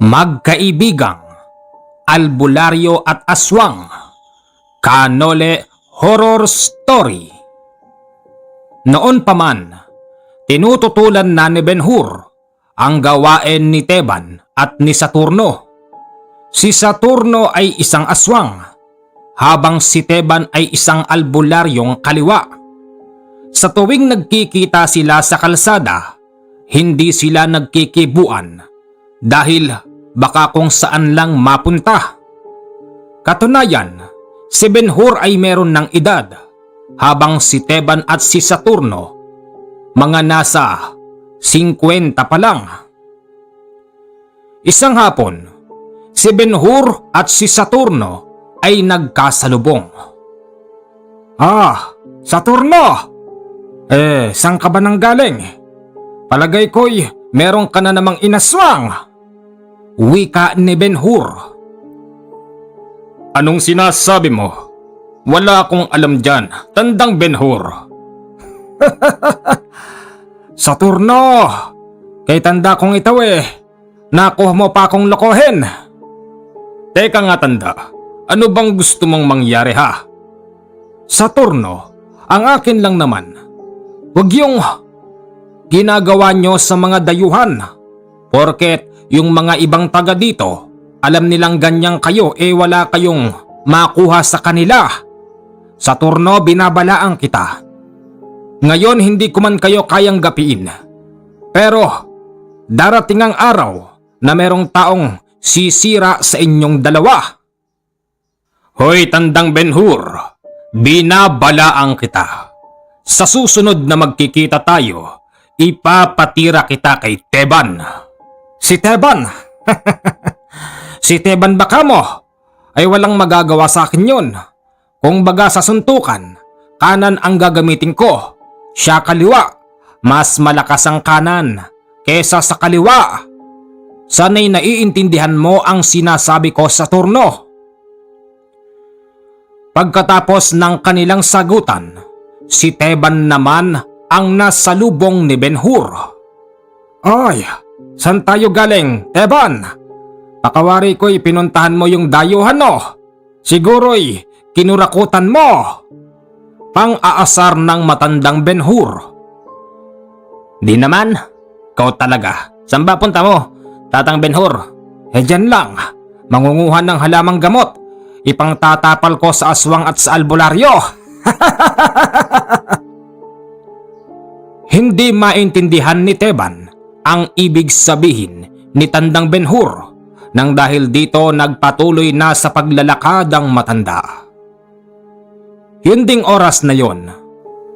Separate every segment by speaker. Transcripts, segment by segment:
Speaker 1: Magkaibigang Albularyo at Aswang Kanole Horror Story. Noon pa man, tinututulan na ni Ben-Hur ang gawain ni Teban at ni Saturno. Si Saturno ay isang aswang, habang si Teban ay isang albularyong kaliwa. Sa tuwing nagkikita sila sa kalsada, hindi sila nagkikibuan dahil baka kung saan lang mapunta. Katunayan, si Ben-Hur ay meron ng edad, habang si Teban at si Saturno mga nasa 50 pa lang. Isang hapon, si Ben-Hur at si Saturno ay nagkasalubong. Saturno! Saan ka ba nang galing? Palagay ko'y meron ka na namang inaswang. Wika ni Ben-Hur. Anong sinasabi mo? Wala akong alam dyan, tandang Ben-Hur. Saturno, kay tanda kong ito nakuha mo pa akong lokohin. Teka nga tanda, ano bang gusto mong mangyari ha? Saturno, ang akin lang naman, huwag yung ginagawa nyo sa mga dayuhan. Porket yung mga ibang taga dito, alam nilang ganyang kayo wala kayong makuha sa kanila. Saturno, binabalaan kita. Ngayon hindi ko man kayo kayang gapiin. Pero darating ang araw na merong taong sisira sa inyong dalawa. Hoy tandang Ben-Hur, binabalaan kita. Sa susunod na magkikita tayo, ipapatira kita kay Teban. Si Teban? Si Teban baka mo? Ay walang magagawa sa akin yun. Kung baga sa suntukan, kanan ang gagamitin ko. Siya kaliwa. Mas malakas ang kanan kesa sa kaliwa. Sana'y naiintindihan mo ang sinasabi ko, Saturno. Pagkatapos ng kanilang sagutan, si Teban naman ang nasalubong ni Ben-Hur. Ay, saan tayo galing, Teban? Pakawari ko'y pinuntahan mo yung dayuhan no? Siguro'y kinurakutan mo. Pang-aasar ng matandang Ben-Hur. Di naman, ikaw talaga. Saan ba punta mo, tatang Ben-Hur? Dyan lang, mangunguha ng halamang gamot. Ipangtatapal ko sa aswang at sa albularyo. Hindi maintindihan ni Teban ang ibig sabihin ni tandang Ben-Hur nang dahil dito nagpatuloy na sa paglalakad ang matanda. Yun ding oras na yon,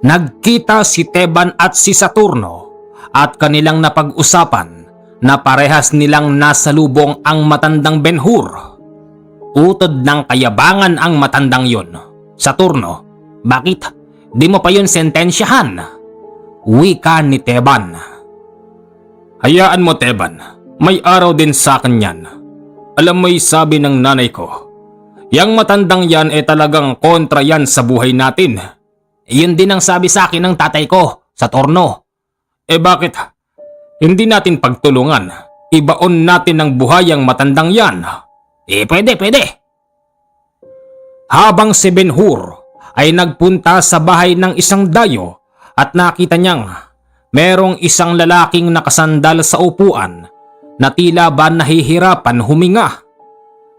Speaker 1: nagkita si Teban at si Saturno at kanilang napag-usapan na parehas nilang nasalubong ang matandang Ben-Hur. Utod ng kayabangan ang matandang yon. Saturno, bakit di mo pa yun sentensyahan? Wika ni Teban. Hayaan mo Teban, may araw din sa akin yan. Alam mo'y sabi ng nanay ko, yang matandang yan talagang kontra yan sa buhay natin. Yun din ang sabi sa akin ng tatay ko, Saturno. Bakit? Hindi natin pagtulungan. Ibaon natin ng buhay ang matandang yan. Pwede. Habang si Ben-Hur ay nagpunta sa bahay ng isang dayo at nakita niyang merong isang lalaking nakasandal sa upuan na tila ba nahihirapan huminga.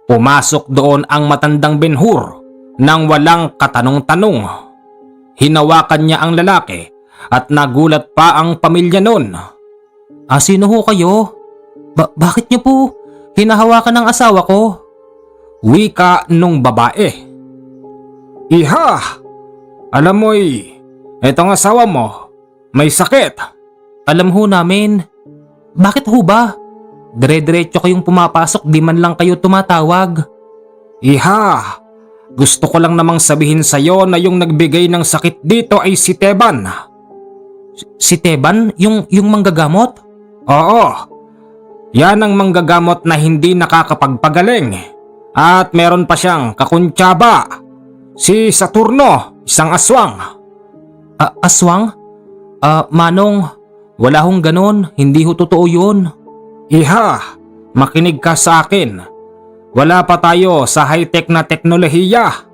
Speaker 1: Pumasok doon ang matandang Ben-Hur nang walang katanong-tanong. Hinawakan niya ang lalaki at nagulat pa ang pamilya noon. Sino ho kayo? Bakit niyo po hinahawakan ang asawa ko? Wika nung babae. Iha! Alam mo'y etong asawa mo may sakit. Alam ho namin. Bakit ho ba? Dire-diretso kayong pumapasok, di man lang kayo tumatawag. Iha, gusto ko lang namang sabihin sa'yo na yung nagbigay ng sakit dito ay si Teban. Si Teban? Yung manggagamot? Oo, yan ang manggagamot na hindi nakakapagpagaling. At meron pa siyang kakuntsaba. Si Saturno, isang aswang. Aswang? Manong, wala hong ganon, hindi ho totoo yun. Iha, Makinig ka sa akin. Wala pa tayo sa high-tech na teknolohiya.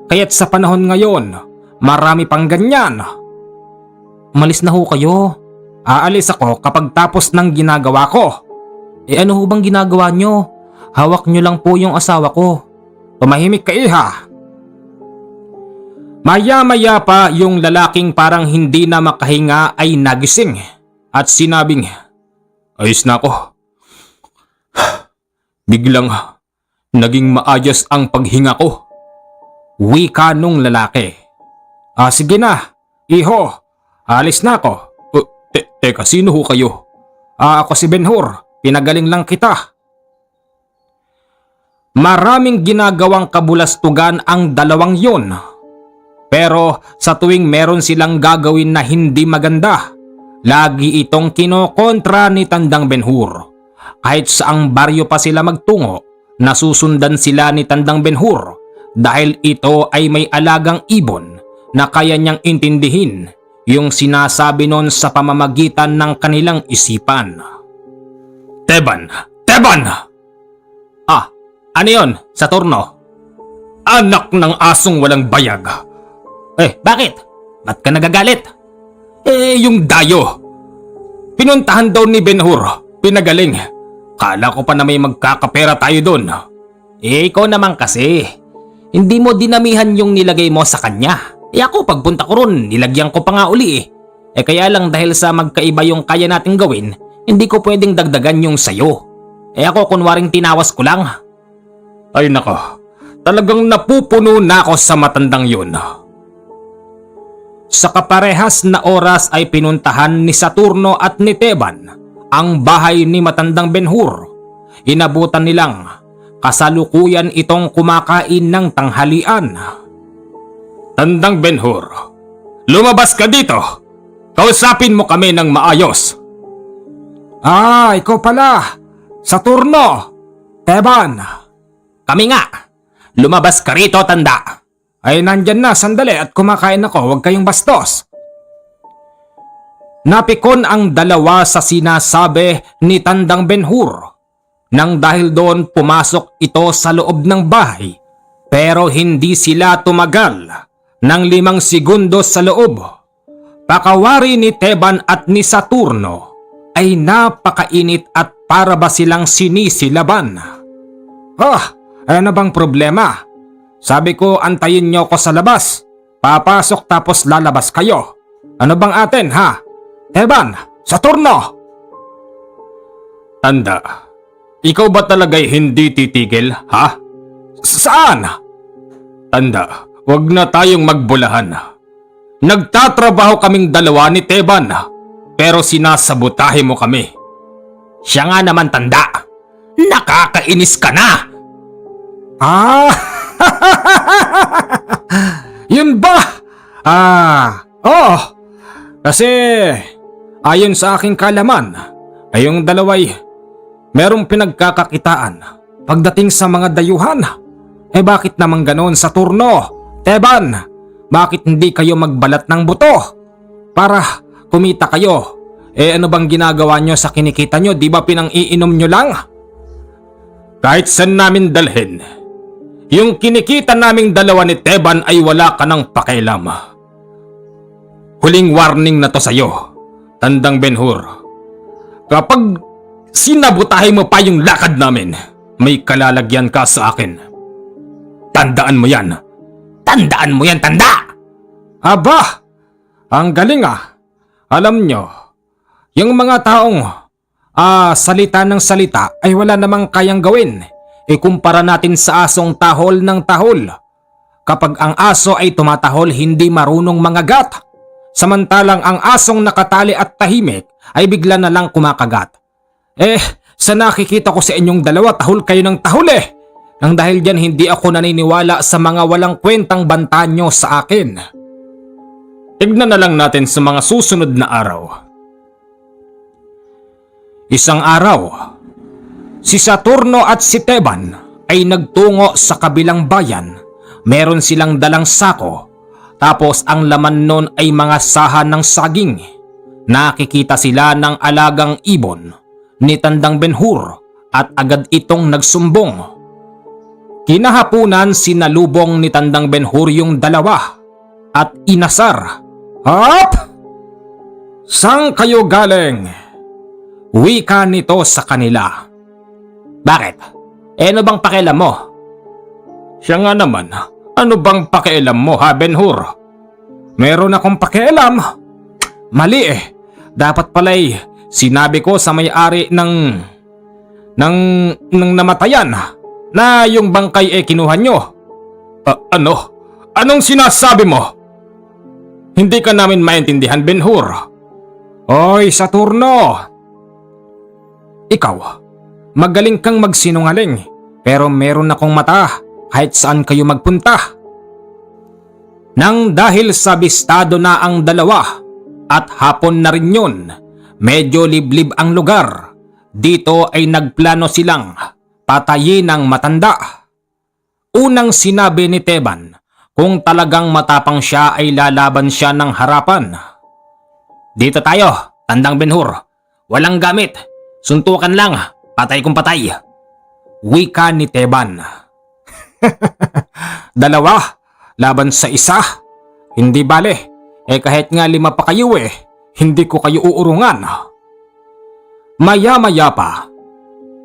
Speaker 1: Kaya't sa panahon ngayon, marami pang ganyan. Umalis na ho kayo. Aalis ako kapag tapos ng ginagawa ko. Ano ho bang ginagawa nyo? Hawak nyo lang po yung asawa ko. Tumahimik ka, iha. Maya-maya pa yung lalaking parang hindi na makahinga ay nagising at sinabing, ayos na ako. Biglang naging maayos ang paghinga ko. Wika nung lalaki. Sige na, iho. Alis na ako. Teka, sino ho kayo? Ako si Ben-Hur. Pinagaling lang kita. Maraming ginagawang kabulastugan ang dalawang yun. Pero sa tuwing meron silang gagawin na hindi maganda, lagi itong kinokontra ni Tandang Ben-Hur. Kahit saang baryo pa sila magtungo, nasusundan sila ni Tandang Ben-Hur dahil ito ay may alagang ibon na kaya niyang intindihin yung sinasabi nun sa pamamagitan ng kanilang isipan. Teban! Teban! Ano yun, Saturno? Anak ng asong walang bayag. Bakit? Ba't ka nagagalit? Yung dayo. Pinuntahan daw ni Ben-Hur. Pinagaling. Kala ko pa na may magkakapera tayo doon. Ikaw naman kasi. Hindi mo dinamihan yung nilagay mo sa kanya. Ako pagpunta ko ron, nilagyan ko pa nga uli kaya lang dahil sa magkaiba yung kaya nating gawin, hindi ko pwedeng dagdagan yung sayo. Ako kunwaring tinawas ko lang. Ay nako, talagang napupuno na ako sa matandang yun. Sa kaparehas na oras ay pinuntahan ni Saturno at ni Teban ang bahay ni matandang Ben-Hur. Inabutan nilang kasalukuyan itong kumakain ng tanghalian. Tandang Ben-Hur, lumabas ka dito. Kausapin mo kami ng maayos. Ikaw pala. Saturno. Teban. Kami nga. Lumabas ka rito, tanda. Nandyan na, sandali at kumakain ako, huwag kayong bastos. Napikon ang dalawa sa sinasabi ni Tandang Ben-Hur. Nang dahil doon pumasok ito sa loob ng bahay, pero hindi sila tumagal ng 5 segundo sa loob. Pakawari ni Teban at ni Saturno ay napakainit at para ba silang sinisilaban. Ano bang problema? Sabi ko antayin niyo ko sa labas. Papasok tapos lalabas kayo. Ano bang atin ha? Teban, Saturno! Tanda, ikaw ba talaga'y hindi titigil ha? Saan? Tanda, wag na tayong magbulahan. Nagtatrabaho kaming dalawa ni Teban pero sinasabotahe mo kami. Siya nga naman, tanda. Nakakainis ka na! Yun ba? Kasi ayon sa aking kalaman ay yung dalaway merong pinagkakakitaan pagdating sa mga dayuhan. Bakit naman ganoon, Saturno? Teban, bakit hindi kayo magbalat ng buto para kumita kayo? Ano bang ginagawa nyo sa kinikita nyo? Di ba pinang-iinom nyo lang? Kahit saan namin dalhin, yung kinikita naming dalawa ni Teban ay wala ka ng pakialam. Huling warning na to sa'yo, Tandang Ben-Hur. Kapag sinabotahe mo pa yung lakad namin, may kalalagyan ka sa akin. Tandaan mo yan. Tandaan mo yan, tanda! Aba, ang galing Alam nyo, yung mga taong salita ng salita ay wala namang kayang gawin. Ikumpara natin sa asong tahol ng tahol. Kapag ang aso ay tumatahol, hindi marunong mangagat. Samantalang ang asong nakatali at tahimik ay bigla na lang kumakagat. Sa nakikita ko sa inyong dalawa, tahol kayo ng tahol Nang dahil dyan hindi ako naniniwala sa mga walang kwentang banta nyo sa akin. Tignan na lang natin sa mga susunod na araw. Isang araw, si Saturno at si Teban ay nagtungo sa kabilang bayan. Meron silang dalang sako, tapos ang laman nun ay mga saha ng saging. Nakikita sila ng alagang ibon ni Tandang Ben-Hur at agad itong nagsumbong. Kinahapunan sinalubong ni Tandang Ben-Hur yung dalawa at inasar. Hop! Saan kayo galing? Wika nito sa kanila. Bakit? Ano bang pakialam mo? Siya nga naman, ano bang pakialam mo ha, Ben-Hur? Meron akong pakialam. Mali eh. Dapat pala'y sinabi ko sa may-ari ng namatayan na yung bangkay kinuha nyo. Ano? Anong sinasabi mo? Hindi ka namin maintindihan, Ben-Hur. Oy, Saturno! Ikaw, magaling kang magsinungaling pero meron akong mata kahit saan kayo magpunta. Nang dahil sa bistado na ang dalawa at hapon na rin yun, medyo liblib ang lugar. Dito ay nagplano silang patayin ang matanda. Unang sinabi ni Teban, kung talagang matapang siya ay lalaban siya ng harapan. Dito tayo, Tandang Ben-Hur. Walang gamit. Suntukan lang. Patay kung patay. Wika ni Teban. Dalawa, laban sa isa. Hindi bale. Kahit nga 5 pa kayo hindi ko kayo uurungan. Maya-maya pa,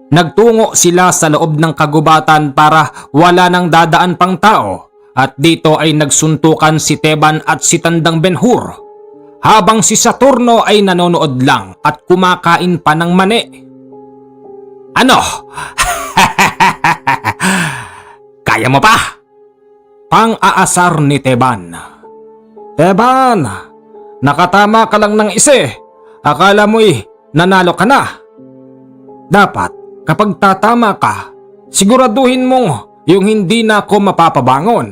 Speaker 1: nagtungo sila sa loob ng kagubatan para wala nang dadaan pang tao at dito ay nagsuntukan si Teban at si Tandang Ben-Hur habang si Saturno ay nanonood lang at kumakain pa ng mani. Ano? Kaya mo pa? Pang-aasar ni Teban. Teban, nakatama ka lang ng isa. Akala mo'y nanalo ka na. Dapat kapag tatama ka, siguraduhin mong yung hindi na ako mapapabangon.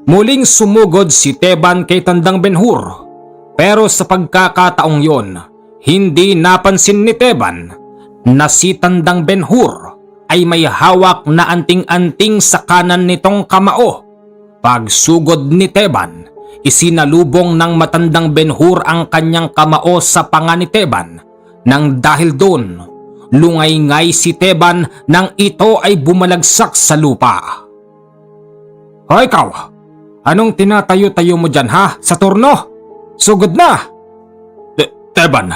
Speaker 1: Muling sumugod si Teban kay Tandang Ben-Hur pero sa pagkakataong yon, hindi napansin ni Teban na si Tandang Ben-Hur ay may hawak na anting-anting sa kanan nitong kamao. Pagsugod ni Teban, isinalubong ng matandang Ben-Hur ang kanyang kamao sa panga ni Teban nang dahil doon, lungay-ngay si Teban nang ito ay bumalagsak sa lupa. Hoy ikaw, anong tinatayo-tayo mo dyan ha, Saturno? Sugod na! Teban!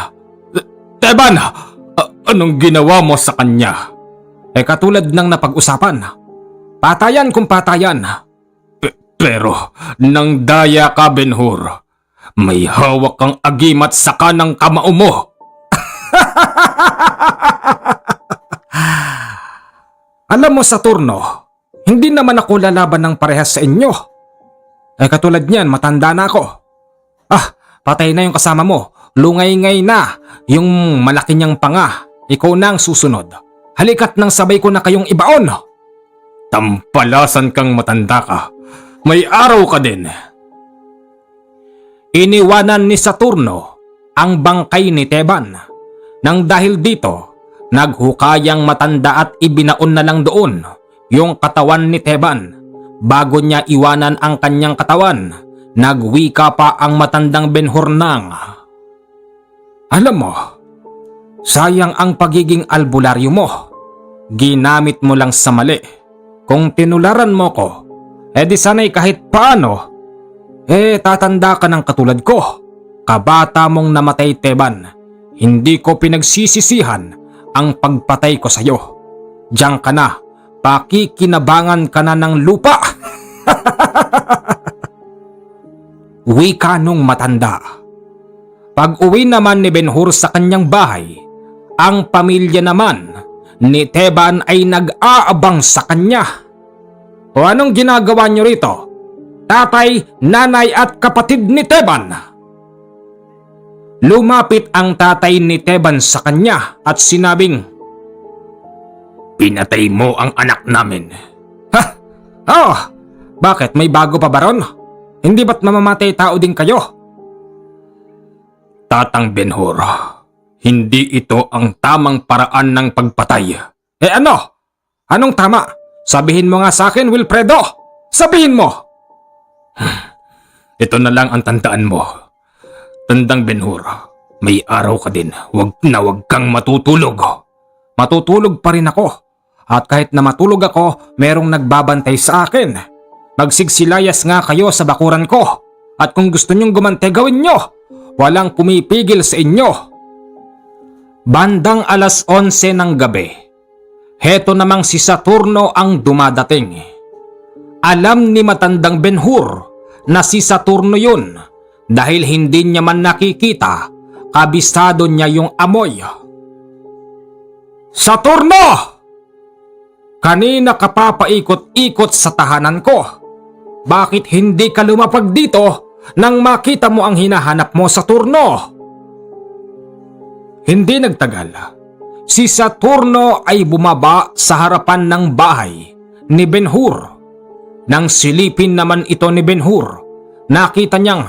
Speaker 1: Teban! Anong ginawa mo sa kanya? Katulad ng napag-usapan. Patayan kung patayan. Pero nang daya ka, Ben-Hur. May hawak kang agimat sa kanang kamao mo. Alam mo, Saturno, hindi naman ako lalaban ng parehas sa inyo. Katulad niyan, matanda na ako. Patay na yung kasama mo. Lungay-ngay na yung malaki niyang panga. Ikaw na ang susunod. Halikat nang sabay ko na kayong ibaon. Tampalasan kang matanda ka. May araw ka din. Iniwanan ni Saturno ang bangkay ni Teban. Nang dahil dito, naghukayang matanda at ibinaon na lang doon yung katawan ni Teban. Bago niya iwanan ang kanyang katawan, nagwika pa ang matandang Ben-Hur nang, alam mo, sayang ang pagiging albularyo mo. Ginamit mo lang sa mali. Kung tinularan mo ko, di sana'y kahit paano, tatanda ka ng katulad ko. Kabata mong namatay, Teban. Hindi ko pinagsisisihan ang pagpatay ko sa'yo. Diyan ka na, pakikinabangan ka na ng lupa. Wika nung matanda. Pag-uwi naman ni Ben-Hur sa kanyang bahay, ang pamilya naman ni Teban ay nag-aabang sa kanya. O anong ginagawa niyo rito? Tatay, nanay at kapatid ni Teban. Lumapit ang tatay ni Teban sa kanya at sinabing, pinatay mo ang anak namin. Ha? Oh, bakit? May bago pa ba ron? Hindi ba't mamamatay tao din kayo? Tatang Ben-Hur, hindi ito ang tamang paraan ng pagpatay. Ano? Anong tama? Sabihin mo nga sa akin, Wilfredo! Sabihin mo! Ito na lang ang tandaan mo. Tandang Ben-Hur, may araw ka din. Wag kang matutulog. matutulog pa rin ako. At kahit na matulog ako, merong nagbabantay sa akin. Magsigsilayas nga kayo sa bakuran ko. At kung gusto nyong gumante, gawin nyo. Walang pumipigil sa inyo. Bandang alas 11 ng gabi. Heto namang si Saturno ang dumadating. Alam ni matandang Ben-Hur na si Saturno yun dahil hindi niya man nakikita, kabisado niya yung amoy. Saturno! Kanina ka pa paikot-ikot sa tahanan ko. Bakit hindi ka lumapag dito nang makita mo ang hinahanap mo, Saturno? Hindi nagtagal. Si Saturno ay bumaba sa harapan ng bahay ni Ben-Hur. Nang silipin naman ito ni Ben-Hur, nakita niyang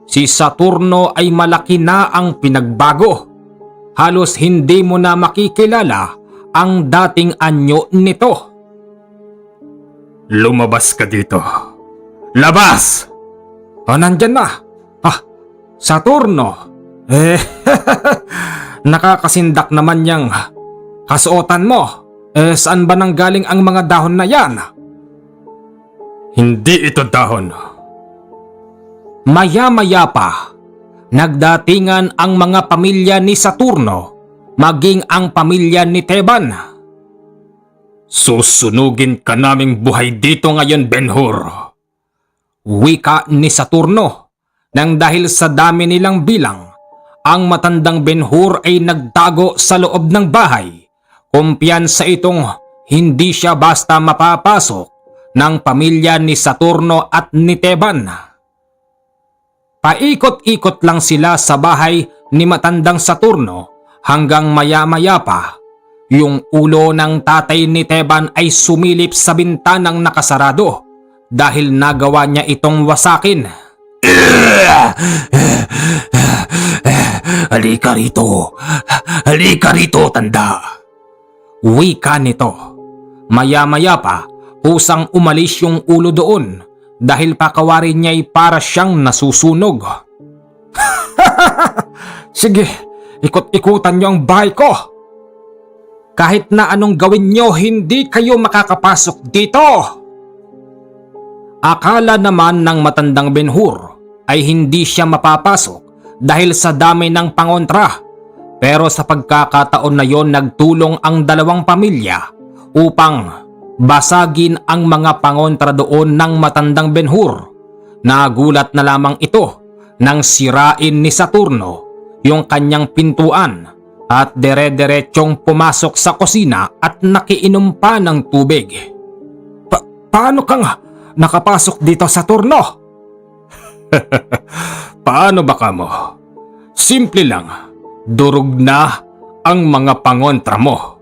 Speaker 1: si Saturno ay malaki na ang pinagbago. Halos hindi mo na makikilala ang dating anyo nito. Lumabas ka dito. Labas! O, nandyan na. Saturno. Nakakasindak naman yang kasuotan mo. Saan ba nanggaling ang mga dahon na yan? Hindi ito dahon. Maya-maya pa, nagdatingan ang mga pamilya ni Saturno, maging ang pamilya ni Teban. Susunugin ka naming buhay dito ngayon, Ben-Hur. Wika ni Saturno, nang dahil sa dami nilang bilang, ang matandang Ben-Hur ay nagtago sa loob ng bahay. Kumpiyansa itong hindi siya basta mapapasok ng pamilya ni Saturno at ni Teban. Paikot-ikot lang sila sa bahay ni matandang Saturno hanggang maya-maya pa, yung ulo ng tatay ni Teban ay sumilip sa bintanang nakasarado dahil nagawa niya itong wasakin. Halika rito. Halika rito, tanda. Wika nito. Maya-maya pa, kusang umalis yung ulo doon dahil pakawarin niya ay para siyang nasusunog. Sige, ikot-ikutan niyo ang bahay ko. Kahit na anong gawin niyo, hindi kayo makakapasok dito. Akala naman ng matandang Ben-Hur ay hindi siya mapapasok dahil sa dami ng pangontra. Pero sa pagkakataon na yon, nagtulong ang dalawang pamilya upang basagin ang mga pangontra doon ng matandang Ben-Hur. Nagulat na lamang ito nang sirain ni Saturno yung kanyang pintuan at dere-derechong pumasok sa kusina at nakiinom pa ng tubig. Paano ka nga nakapasok dito, Saturno? Paano ba ka mo? Simple lang, durog na ang mga pangontra mo.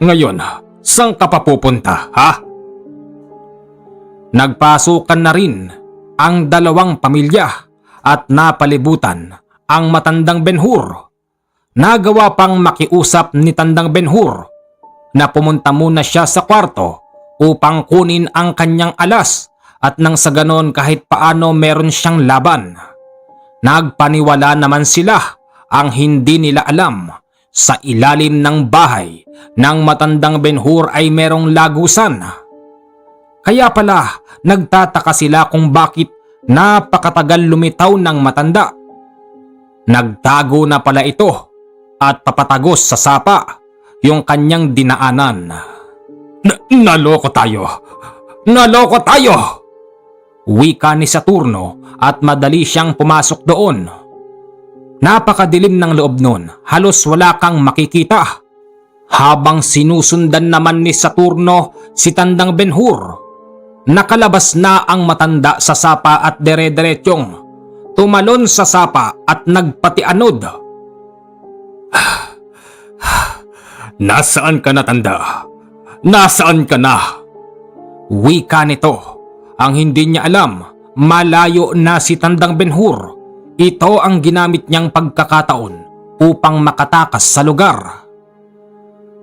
Speaker 1: Ngayon, saan ka pa pupunta, ha? Nagpasukan na rin ang dalawang pamilya at napalibutan ang matandang Ben-Hur. Nagawa pang makiusap ni tandang Ben-Hur na pumunta muna siya sa kwarto upang kunin ang kanyang alas at nang sa ganon kahit paano meron siyang laban. Nagpaniwala naman sila ang hindi nila alam. Sa ilalim ng bahay ng matandang Ben-Hur ay merong lagusan. Kaya pala nagtataka sila kung bakit napakatagal lumitaw ng matanda. Nagtago na pala ito at papatagos sa sapa yung kanyang dinaanan. Naloko tayo! Naloko tayo! Wika ni Saturno at madali siyang pumasok doon. Napakadilim ng loob nun, halos wala kang makikita. Habang sinusundan naman ni Saturno si tandang Ben-Hur, nakalabas na ang matanda sa sapa at dere-derechong tumalon sa sapa at nagpatianod. Nasaan ka na, tanda? Nasaan ka na? Wika nito. Ang hindi niya alam, malayo na si tandang Ben-Hur. Ito ang ginamit niyang pagkakataon upang makatakas sa lugar.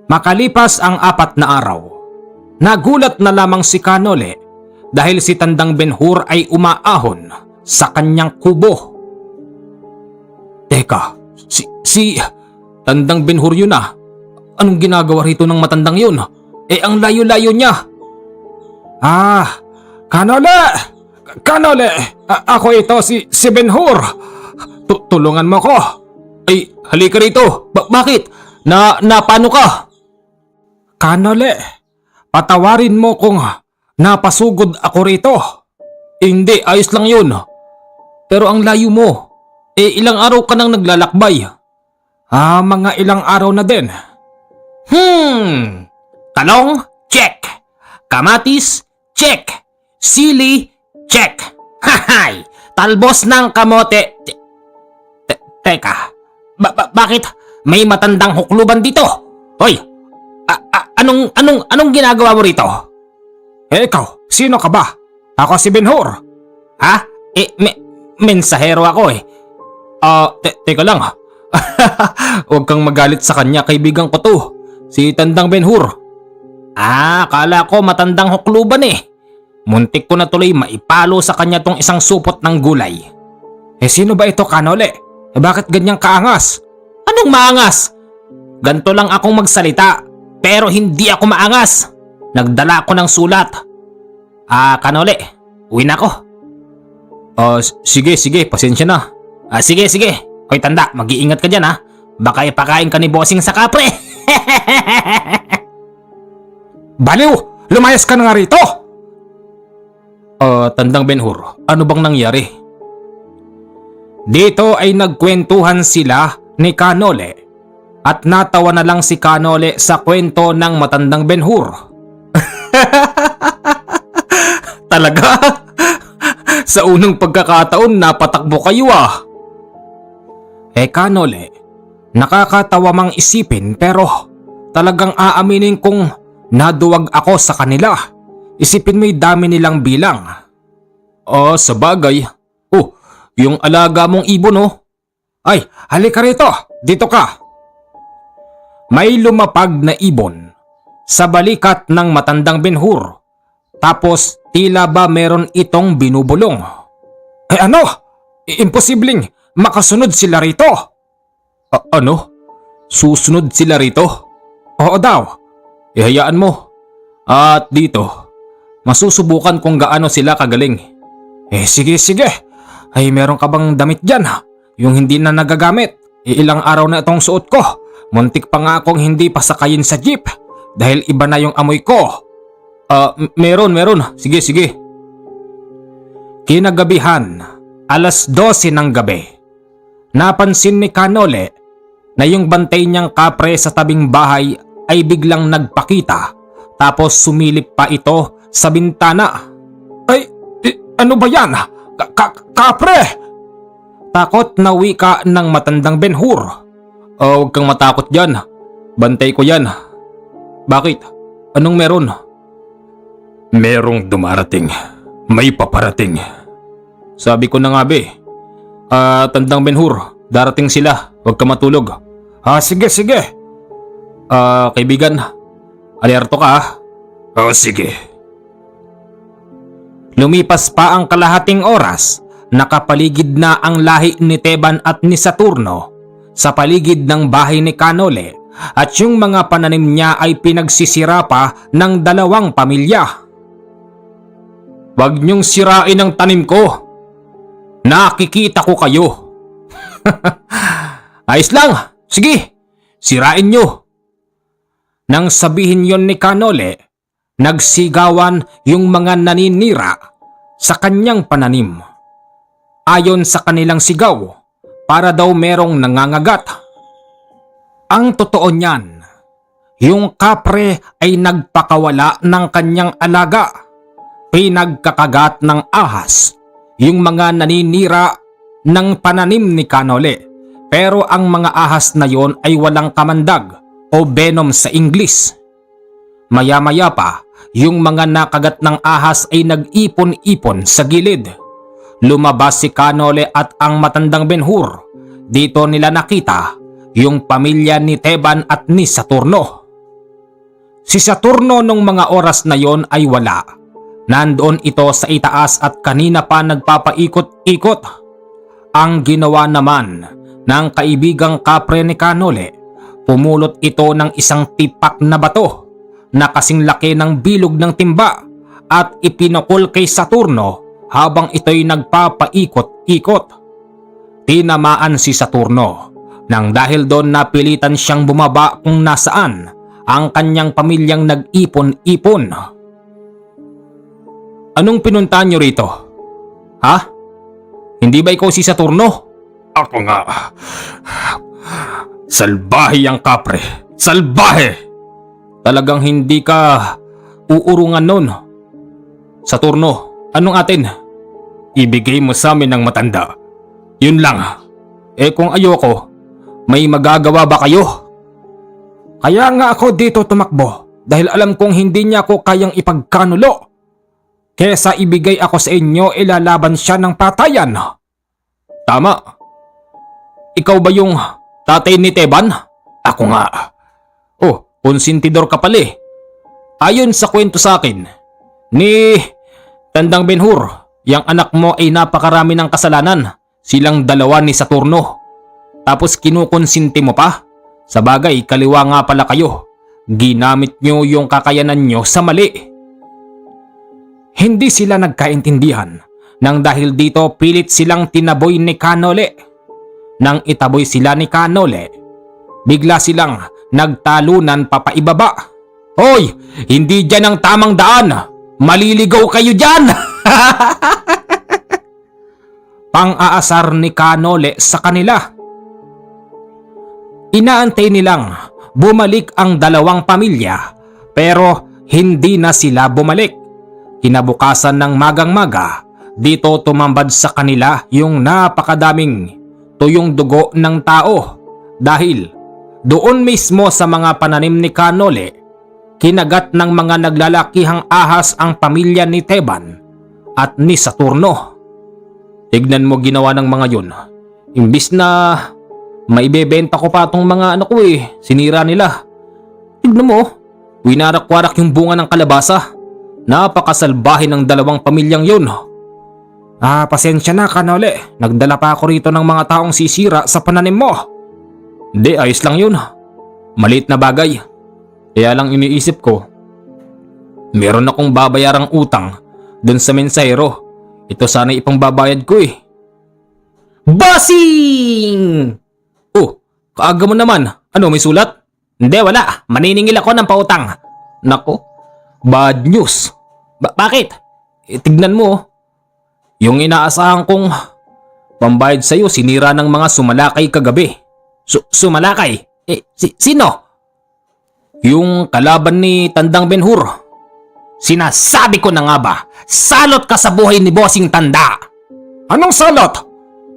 Speaker 1: Makalipas ang 4 na araw, nagulat na lamang si Kanole dahil si tandang Ben-Hur ay umaahon sa kanyang kubo. Teka, si tandang Ben-Hur yun ah. Anong ginagawa rito ng matandang yun? Ang layo-layo niya. Kanole! Kanole! Ako ito si Ben-Hur. Tulungan mo ko. Halika rito. Bakit? Paano ka? Kanole, patawarin mo kung napasugod ako rito. Hindi, ayos lang yun. Pero ang layo mo. Ilang araw ka nang naglalakbay. Mga ilang araw na din. Talong? Check. Kamatis? Check. Sili? Check. Hahay! Talbos ng kamote. Teka. Bakit may matandang hukluban dito? Hoy! Anong ginagawa mo rito? Ikaw, sino ka ba? Ako si Ben-Hur. Ha? Mensahero ako eh. Teka lang. Huwag kang magalit sa kanya, kaibigan ko to. Si Tandang Ben-Hur. Kala ko matandang hukluban eh. Muntik ko na tuloy maipalo sa kanya tong isang supot ng gulay. Sino ba ito, Kanole? Bakit ganyang kaangas? Anong maangas? Ganto lang akong magsalita, pero hindi ako maangas. Nagdala ako ng sulat. Kanole, uwi na ako. Sige, pasensya na. Sige. Hoy tanda, mag-iingat ka dyan ha. Baka ipakain ka ni bossing sa kapre. Baliw! Lumayas ka na nga rito! Tandang Ben-Hur, ano bang nangyari? Dito ay nagkwentuhan sila ni Kanole at natawa na lang si Kanole sa kwento ng matandang Ben-Hur. Talaga? Sa unang pagkakataon napatakbo kayo Kanole, nakakatawa mang isipin pero talagang aaminin kong naduwag ako sa kanila. Isipin mo'y dami nilang bilang. Sa bagay. Yung alaga mong ibon Ay, halika rito. Dito ka. May lumapag na ibon sa balikat ng matandang Ben-Hur. Tapos tila ba meron itong binubulong. Ano? Imposibleng makasunod sila rito. Ano? Susunod sila rito? Oo daw. Ihayaan mo. At dito, masusubukan kung gaano sila kagaling. Sige. Ay meron ka bang damit dyan yung hindi na nagagamit? Ilang araw na itong suot ko. Muntik pa nga akong hindi pasakayin sa jeep dahil iba na yung amoy ko. Meron. Sige. Kinagabihan, alas 12 ng gabi. Napansin ni Kanole na yung bantay niyang kapre sa tabing bahay ay biglang nagpakita tapos sumilip pa ito sa bintana. Ano ba yan? Kapre! Takot na wika ng matandang Ben-Hur. Huwag kang matakot dyan. Bantay ko yan. Bakit? Anong meron? Merong dumarating. May paparating. Sabi ko na nga be. Tandang Ben-Hur, darating sila. Huwag ka matulog. Sige. Kaibigan, alerto ka sige. Lumipas pa ang kalahating oras, nakapaligid na ang lahi ni Teban at ni Saturno sa paligid ng bahay ni Kanole at yung mga pananim niya ay pinagsisira pa ng dalawang pamilya. Huwag niyong sirain ang tanim ko. Nakikita ko kayo. Ayos lang. Sige, sirain niyo. Nang sabihin yon ni Kanole, nagsigawan yung mga naninira sa kanyang pananim. Ayon sa kanilang sigaw, para daw merong nangangagat. Ang totoo niyan, yung kapre ay nagpakawala ng kanyang alaga. Pinagkakagat ng ahas yung mga naninira ng pananim ni Kanole. Pero ang mga ahas na yon ay walang kamandag o venom sa Ingles. Maya-maya pa, yung mga nakagat ng ahas ay nag-ipon-ipon sa gilid. Lumabas si Kanole at ang matandang Ben-Hur. Dito nila nakita yung pamilya ni Teban at ni Saturno. Si Saturno nung mga oras na yon ay wala. Nandoon ito sa itaas at kanina pa nagpapaikot-ikot. Ang ginawa naman ng kaibigang kapre ni Kanole, pumulot ito ng isang tipak na bato na kasing laki ng bilog ng timba at ipinukol kay Saturno habang ito'y nagpapaikot-ikot. Tinamaan si Saturno nang dahil doon napilitan siyang bumaba kung nasaan ang kanyang pamilyang nag-ipon-ipon. Anong pinuntahan niyo rito? Ha? Hindi ba ikaw si Saturno? Ako nga. Salbahe ang kapre. Salbahe! Talagang hindi ka uurungan nun. Saturno, anong atin? Ibigay mo sa amin ng matanda. Yun lang. Kung ayoko, may magagawa ba kayo? Kaya nga ako dito tumakbo dahil alam kong hindi niya ako kayang ipagkanulo. Kesa ibigay ako sa inyo, ilalaban siya ng patayan. Tama. Ikaw ba yung tatay ni Teban? Ako nga. Oh, konsentidor ka pala eh. Ayon sa kwento sa akin ni Tandang Ben-Hur, yang anak mo ay napakarami ng kasalanan. Silang dalawa ni Saturno. Tapos kinukonsinti mo pa? Sa bagay, kaliwa nga pala kayo. Ginamit nyo yung kakayanan nyo sa mali. Hindi sila nagkaintindihan nang dahil dito pilit silang tinaboy ni Kanole. Nang itaboy sila ni Kanole, bigla silang nagtalunan papaibaba. Hoy! Hindi dyan ang tamang daan! Maliligaw kayo dyan! Pang-aasar ni Kanole sa kanila. Inaantay nilang bumalik ang dalawang pamilya pero hindi na sila bumalik. Kinabukasan ng magang-maga, dito tumambad sa kanila yung napakadaming tuyong dugo ng tao dahil doon mismo sa mga pananim ni Kanole, kinagat ng mga naglalakihang ahas ang pamilya ni Teban at ni Saturno. Tignan mo ginawa ng mga yun. Imbis na maibebenta ko pa tong mga ano ko sinira nila. Tignan mo, winarak-warak yung bunga ng kalabasa. Napakasalbahe ng dalawang pamilyang yun. Pasensya na Kanole, nagdala pa ako rito ng mga taong sisira sa pananim mo. Hindi, ayos lang yun. Maliit na bagay. Kaya lang iniisip ko, meron akong babayarang utang dun sa mensahero. Ito sana ipangbabayad ko eh. Bossing! Oh, kaaga mo naman. Ano, may sulat? Hindi, wala. Maniningil ako ng pautang. Nako, bad news. Bakit? Tignan mo. Yung inaasahan kong pambayad sa'yo, sinira ng mga sumalakay kagabi. Sumalakay? Sino? Yung kalaban ni Tandang Ben-Hur. Sinasabi ko na nga ba, salot ka sa buhay ni Bossing Tanda. Anong salot?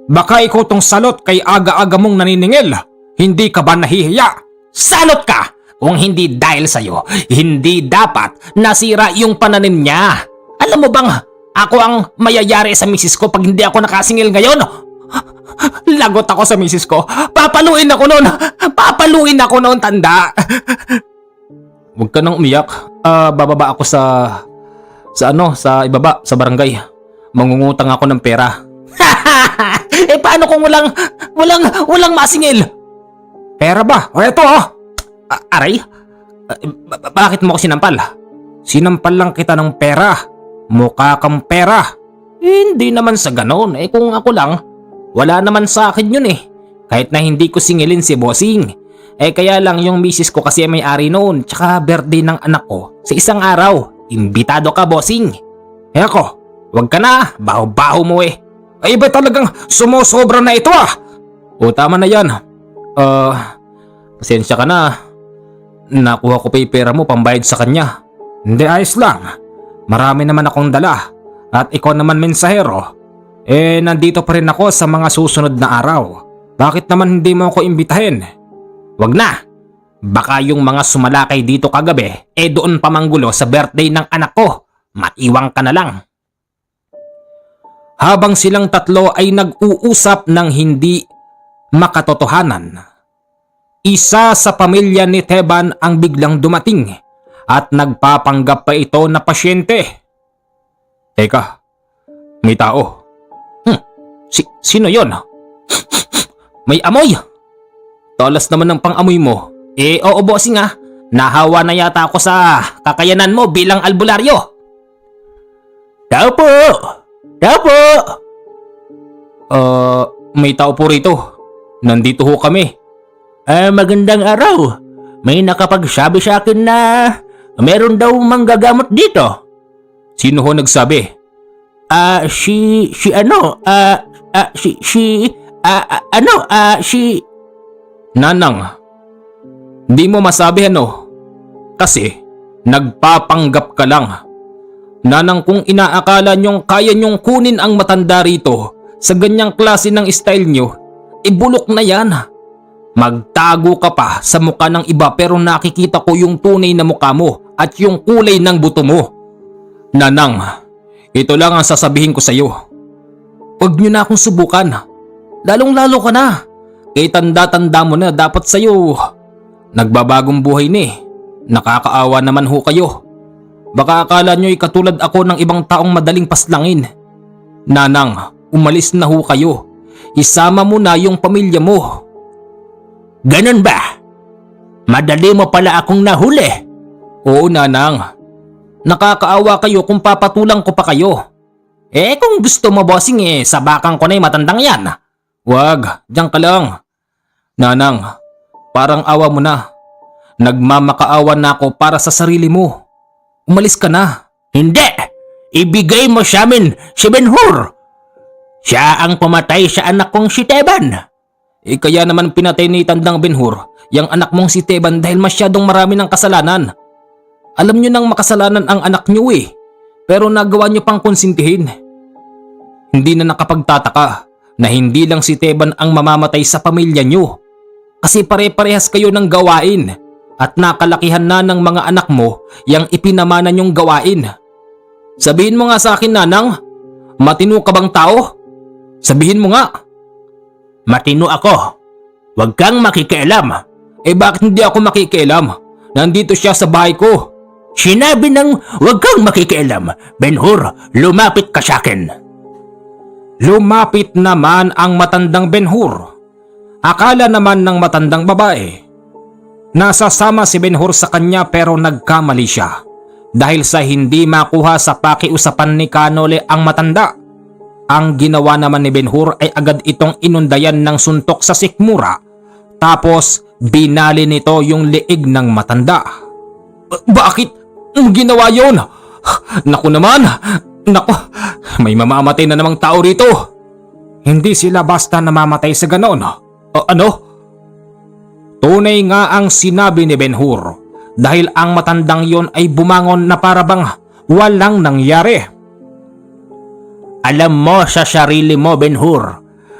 Speaker 1: Baka ikaw tong salot kay aga-aga mong naniningil. Hindi ka ba nahihiya? Salot ka! Kung hindi dahil sa'yo, hindi dapat nasira yung pananim niya. Alam mo bang ako ang mayayari sa misis ko pag hindi ako nakasingil ngayon? Lagot ako sa misis ko. Papaluin ako noon. Papaluin ako noon, Tanda. Huwag ka nang umiyak. Bababa ako sa ibaba, sa barangay. Mangungutang ako ng pera. Paano kung walang masingil? Pera ba? O eto aray? Bakit mo ako sinampal? Sinampal lang kita ng pera. Mukha kang pera. Hindi naman sa ganon. Kung ako lang, wala naman sa akin yun Kahit na hindi ko singilin si Bossing. Kaya lang yung misis ko kasi may ari noon. Tsaka birthday ng anak ko sa isang araw. Imbitado ka, Bossing. Ako, wag ka na. Baho-baho mo ba talagang sumusobra na ito O tama na yan. Pasensya ka na. Nakuha ko pa yung pera mo pambayad sa kanya. Hindi, ayos lang. Marami naman akong dala. At ikaw naman mensahero. Nandito pa rin ako sa mga susunod na araw. Bakit naman hindi mo ako imbitahin? Wag na. Baka yung mga sumalakay dito kagabi doon pamanggulo sa birthday ng anak ko. Maiwang ka na lang. Habang silang tatlo ay nag-uusap ng hindi makatotohanan, isa sa pamilya ni Teban ang biglang dumating at nagpapanggap pa ito na pasyente. Teka, may tao. Sino yon? May amoy. Talas naman ng pang-amoy mo. Oo bossing ah. Nahawa na yata ako sa kakayanan mo bilang albularyo. Tao po! Tao po! May tao po rito. Nandito ho kami. Magandang araw. May nakapagsabi sa akin na meron daw manggagamot dito. Sino ho nagsabi? Nanang, di mo masabi ano? Kasi nagpapanggap ka lang. Nanang, kung inaakala nyong kaya nyong kunin ang matanda rito sa ganyang klase ng style nyo, ibulok na yan. Magtago ka pa sa mukha ng iba pero nakikita ko yung tunay na mukha mo at yung kulay ng buto mo. Nanang, ito lang ang sasabihin ko sa iyo. Huwag nyo na akong subukan. Lalong-lalo ka na. Kaya tanda-tanda mo na dapat sa iyo. Nagbabagong buhay ni. Nakakaawa naman ho kayo. Baka akala nyo'y katulad ako ng ibang taong madaling paslangin. Nanang, umalis na ho kayo. Isama mo na yung pamilya mo. Ganun ba? Madali mo pala akong nahuli. Oo, Nanang. Nakakaawa kayo kung papatulang ko pa kayo. Kung gusto mo bossing sabakan ko na yung matandang yan. Wag, diyan ka lang. Nanang, parang awa mo na. Nagmamakaawa na ako para sa sarili mo. Umalis ka na. Hindi! Ibigay mo sa amin si Ben-Hur. Siya ang pumatay sa anak kong si Teban. Kaya naman pinatay ni Tandang Ben-Hur yung anak mong si Teban dahil masyadong marami ng kasalanan. Alam nyo nang makasalanan ang anak nyo pero nagawa nyo pang konsintihin. Hindi na nakapagtataka na hindi lang si Teban ang mamamatay sa pamilya nyo. Kasi pare-parehas kayo ng gawain at nakalakihan na ng mga anak mo yang ipinamana nyong gawain. Sabihin mo nga sa akin, Nanang, matino ka bang tao? Sabihin mo nga. Matino ako. Huwag kang makikialam. Bakit hindi ako makikialam? Nandito siya sa bahay ko. Sinabi ng huwag kang makikialam. Ben-Hur, lumapit ka sa akin. Lumapit naman ang matandang Ben-Hur. Akala naman ng matandang babae. Nasasama si Ben-Hur sa kanya pero nagkamali siya. Dahil sa hindi makuha sa pakiusapan ni Kanole ang matanda. Ang ginawa naman ni Ben-Hur ay agad itong inundayan ng suntok sa sikmura. Tapos binali nito yung liig ng matanda. Bakit ginawa yon? Naku naman! Naku! May mamamatay na namang tao rito! Hindi sila basta namamatay sa ganon. Ano? Tunay nga ang sinabi ni Ben-Hur dahil ang matandang yon ay bumangon na parabang walang nangyari. Alam mo sa sarili mo, Ben-Hur,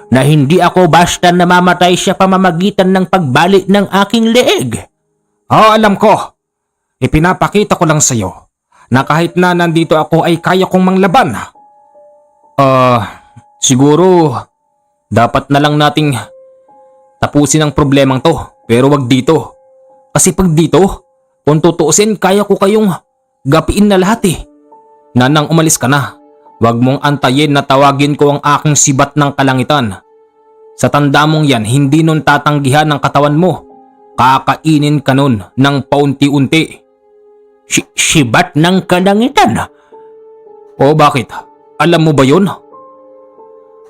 Speaker 1: na hindi ako basta namamatay sa pamamagitan ng pagbalik ng aking leeg. Alam ko. Ipinapakita ko lang sa iyo na kahit na nandito ako ay kaya kong manglaban. Siguro dapat na lang nating tapusin ang problemang to, pero wag dito. Kasi pag dito, kung tutuusin, kaya ko kayong gapiin na lahat Nanang, umalis ka na. Wag mong antayin na tawagin ko ang aking sibat ng kalangitan. Sa tanda mong yan, hindi nun tatanggihan ng katawan mo. Kakainin ka nun ng paunti-unti. Sibat ng kalangitan? O bakit? Alam mo ba yun?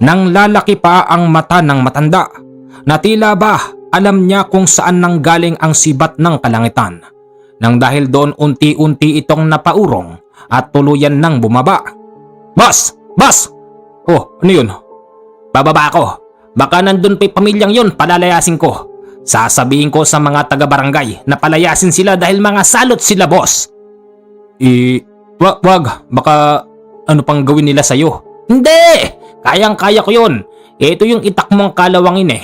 Speaker 1: Nang lalaki pa ang mata ng matanda, na tila ba alam niya kung saan nanggaling ang sibat ng kalangitan. Nang dahil doon unti-unti itong napaurong at tuluyan nang bumaba. Boss! Boss! Oh, ano yun? Bababa ako. Baka nandun pa pamilyang yun, palalayasin ko. Sasabihin ko sa mga taga-barangay na palayasin sila dahil mga salot sila, boss. Wag. Baka ano pang gawin nila sa'yo? Hindi! Kayang-kaya ko yun. Ito yung itak mong kalawangin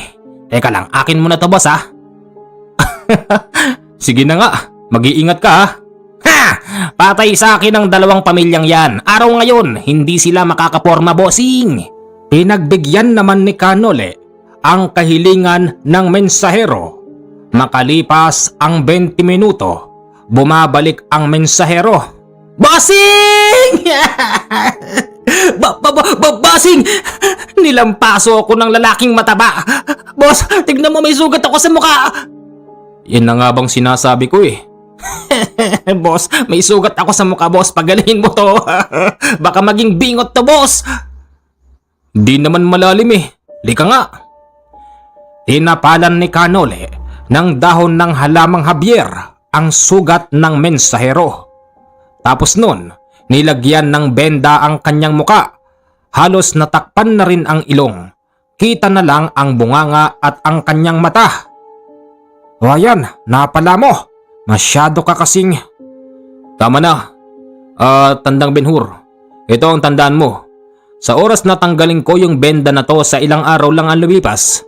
Speaker 1: Teka lang, akin mo na to, boss ha? Sige na nga, mag-iingat ka ha? Patay sa akin ang dalawang pamilyang yan. Araw ngayon, hindi sila makakaporma, bossing. Pinagbigyan naman ni Kanole ang kahilingan ng mensahero. Makalipas ang 20 minuto, bumabalik ang mensahero. Bossing! Bossing! Nilampaso ako ng lalaking mataba. Boss, tignan mo, may sugat ako sa mukha. Yan na nga bang sinasabi ko eh. Boss, may sugat ako sa mukha, boss. Pagalingin mo to. Baka maging bingot to, boss. Di naman malalim eh. Lika nga. Tinapalan ni Canole ng dahon ng halamang Javier ang sugat ng mensahero. Tapos nun, nilagyan ng benda ang kanyang muka. Halos natakpan na rin ang ilong. Kita na lang ang bunganga at ang kanyang mata. O ayan, napala mo. Masyado ka kasing... Tama na. Tandang Ben-Hur, ito ang tandaan mo. Sa oras na tanggalin ko yung benda na to sa ilang araw lang ang lumipas,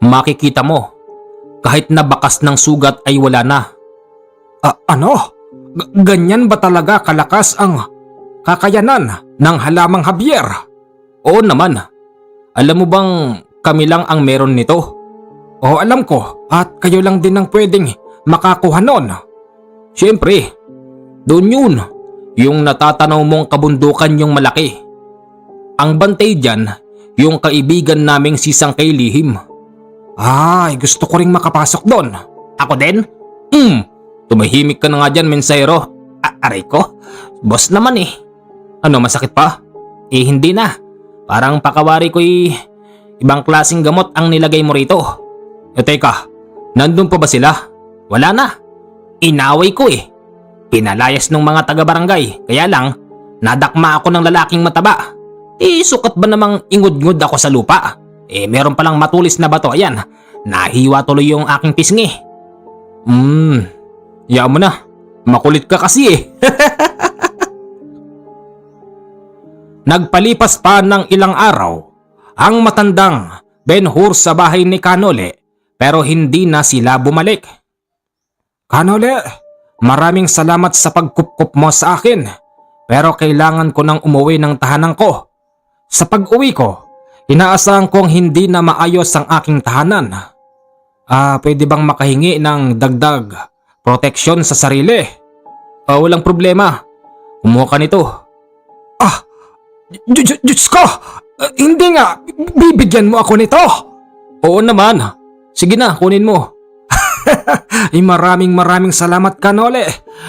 Speaker 1: makikita mo, kahit na bakas ng sugat ay wala na. Ano? Ganyan ba talaga kalakas ang kakayanan ng halamang Javier? Oo naman. Alam mo bang kami lang ang meron nito? Oo, alam ko, at kayo lang din ang pwedeng makakuha nun. Siyempre, doon yun, yung natatanaw mong kabundukan yung malaki. Ang bantay dyan, yung kaibigan naming si Sangkay Lihim. Ay, gusto ko ring makapasok doon. Ako din? Tumahimik ka na nga dyan, mensahero. Aray ko, boss naman eh. Ano, masakit pa? Hindi na. Parang pakawari ko'y ibang klaseng gamot ang nilagay mo rito. Teka, nandun pa ba sila? Wala na. Inaway ko eh. Pinalayas ng mga taga-barangay, kaya lang nadakma ako ng lalaking mataba. Sukat ba namang ingod-ngod ako sa lupa? Meron palang matulis na bato, ayan. Nahiwa tuloy yung aking pisngi. Yaman mo na. Makulit ka kasi eh. Nagpalipas pa ng ilang araw, ang matandang Ben-Hur sa bahay ni Canole, pero hindi na sila bumalik. Canole, maraming salamat sa pagkupkup mo sa akin, pero kailangan ko nang umuwi ng tahanan ko. Sa pag-uwi ko, inaasahan kong hindi na maayos ang aking tahanan. Pwede bang makahingi ng dagdag proteksyon sa sarili? Walang problema. Kumuha ka nito. Diyos ko! Hindi nga! Bibigyan mo ako nito! Oo naman. Sige na, kunin mo. Maraming salamat, Canole.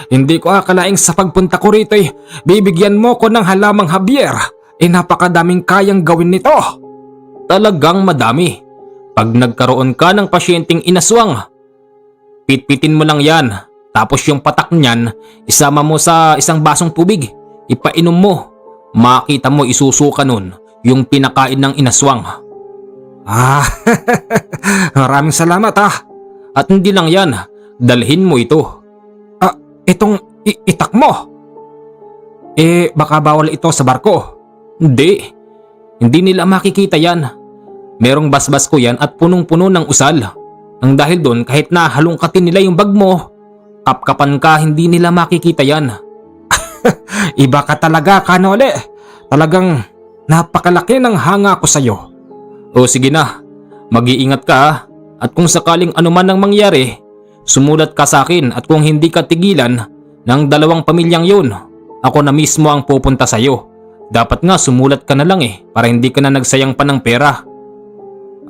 Speaker 1: Hindi ko akalaing sa pagpunta ko rito bibigyan mo ko ng halamang Javier. Napakadaming kayang gawin nito. Talagang madami. Pag nagkaroon ka ng pasyenteng inaswang, pitpitin mo lang yan. Tapos yung patak niyan, isama mo sa isang basong tubig. Ipainom mo. Makita mo isusuka nun yung pinakain ng inaswang. Maraming salamat At hindi lang yan, dalhin mo ito. Itong itak mo? Baka bawal ito sa barko. Hindi nila makikita yan. Merong basbas ko yan at punong-puno ng usal. Ang dahil doon, kahit na halongkatin nila yung bag mo, kapkapan ka, hindi nila makikita yan. Iba ka talaga, Canole. Talagang napakalaki ng hanga ko sa'yo. O sige na, mag-iingat ka at kung sakaling anuman ang mangyari, sumulat ka sa akin at kung hindi ka tigilan ng dalawang pamilyang yun, ako na mismo ang pupunta sa'yo. Dapat nga sumulat ka na lang para hindi ka na nagsayang pa ng pera.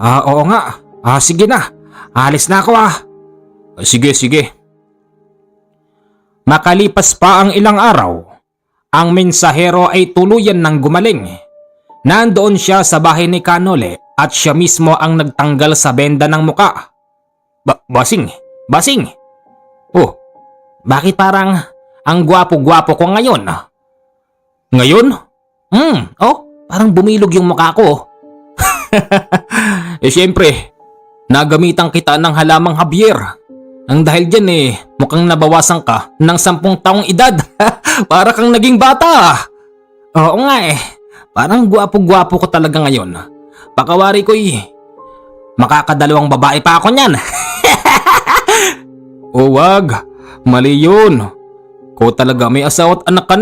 Speaker 1: Oo nga. Sige na. Alis na ako Sige. Makalipas pa ang ilang araw, ang mensahero ay tuluyan ng gumaling. Nandoon siya sa bahay ni Canole at siya mismo ang nagtanggal sa benda ng muka. Basing? Oh, bakit parang ang gwapo-gwapo ko ngayon? Ngayon? Parang bumilog yung mukha ko. Siyempre, nagamitan kita ng halamang Javier. Ang dahil dyan mukhang nabawasan ka ng 10 taong edad. Para kang naging bata. Oo nga parang gwapo-gwapo ko talaga ngayon. Pakawari ko makakadalawang babae pa ako niyan. Wag. Mali yun. Ko talaga may asawa at anak ka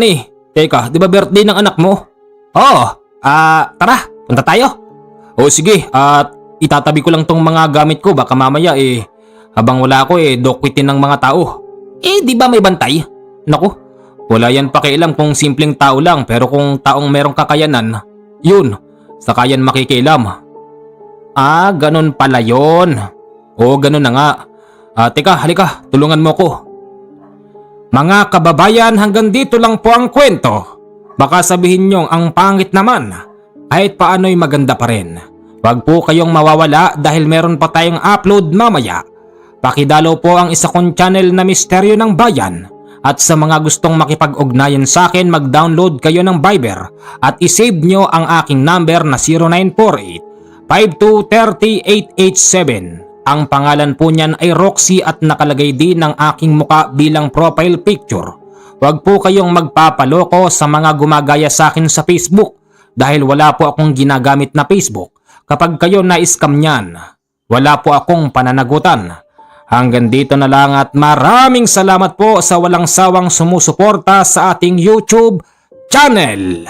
Speaker 1: Teka, di ba birthday ng anak mo? Tara, punta tayo. Sige, at itatabi ko lang tong mga gamit ko. Baka mamaya habang wala ako dokwitin ng mga tao. Di ba may bantay? Naku, wala yan pakialam kung simpleng tao lang, pero kung taong merong kakayanan, yun, saka yan makikialam. Ganun pala yun. Ganun na nga. Teka, halika, tulungan mo ko. Mga kababayan, hanggang dito lang po ang kwento. Baka sabihin nyong ang pangit naman, kahit paano'y maganda pa rin. Huwag po kayong mawawala dahil meron pa tayong upload mamaya. Pakidalaw po ang isa kong channel na Misteryo ng Bayan. At sa mga gustong makipag-ugnayan sa akin, mag-download kayo ng Viber at isave nyo ang aking number na 0948-5230-887. Ang pangalan po niyan ay Roxy at nakalagay din ng aking muka bilang profile picture. Huwag po kayong magpapaloko sa mga gumagaya sa akin sa Facebook dahil wala po akong ginagamit na Facebook. Kapag kayo na-scam niyan, wala po akong pananagutan. Hanggang dito na lang at maraming salamat po sa walang sawang sumusuporta sa ating YouTube channel.